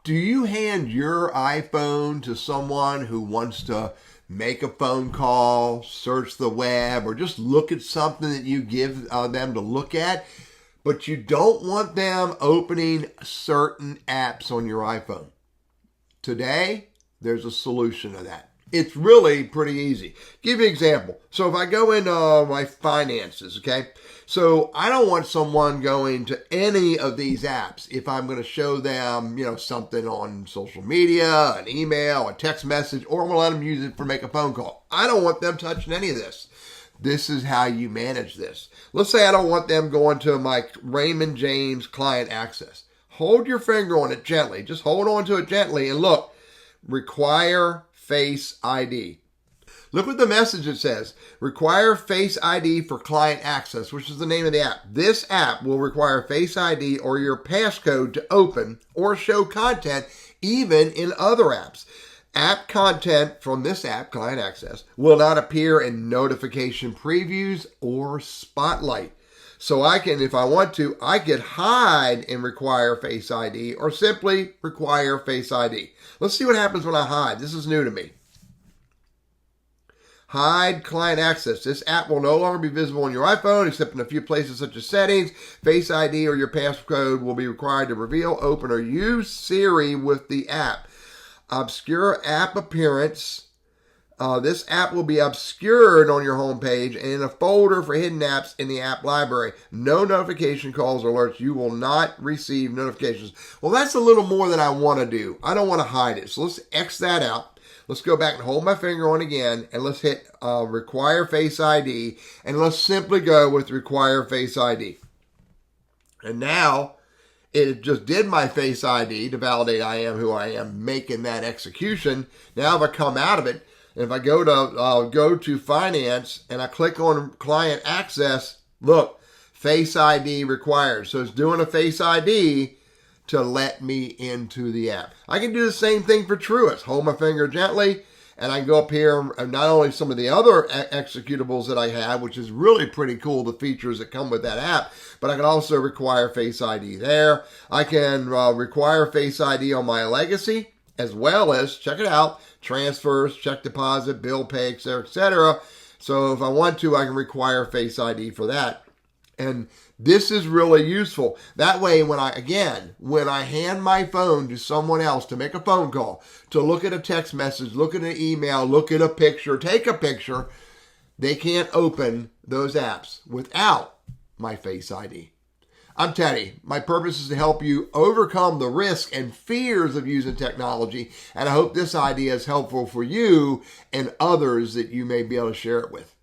Do you hand your iPhone to someone who wants to make a phone call, search the web, or just look at something that you give them to look at, but you don't want them opening certain apps on your iPhone? Today, there's a solution to that. It's really pretty easy. Give you an example. So if I go into my finances, okay? So I don't want someone going to any of these apps if I'm going to show them, something on social media, an email, a text message, or I'm going to let them use it for make a phone call. I don't want them touching any of this. This is how you manage this. Let's say I don't want them going to my Raymond James client access. Hold your finger on it gently. Just hold on to it gently and look. Require Face ID. Look what the message it says. Require Face ID for client access, which is the name of the app. This app will require Face ID or your passcode to open or show content even in other apps. App content from this app, client access, will not appear in notification previews or spotlight. So I can, if I want to, I could hide and require Face ID or simply require Face ID. Let's see what happens when I hide. This is new to me. Hide client access. This app will no longer be visible on your iPhone except in a few places such as settings. Face ID or your passcode will be required to reveal, open, or use Siri with the app. Obscure app appearance. This app will be obscured on your home page and in a folder for hidden apps in the app library. No notification calls or alerts. You will not receive notifications. Well, that's a little more than I want to do. I don't want to hide it. So let's X that out. Let's go back and hold my finger on again, and let's hit Require Face ID, and let's simply go with Require Face ID. And now it just did my Face ID to validate I am who I am, making that execution. Now if I come out of it, and if I go to finance and I click on client access, look, Face ID required. So it's doing a Face ID to let me into the app. I can do the same thing for Truist. Hold my finger gently, and I can go up here and not only some of the other executables that I have, which is really pretty cool, the features that come with that app, but I can also require Face ID there. I can require Face ID on my legacy, as well as, check it out, transfers, check deposit, bill pay, etc., etc. So if I want to, I can require Face ID for that. And this is really useful. That way, when I hand my phone to someone else to make a phone call, to look at a text message, look at an email, look at a picture, take a picture, they can't open those apps without my Face ID. I'm Teddy. My purpose is to help you overcome the risk and fears of using technology, and I hope this idea is helpful for you and others that you may be able to share it with.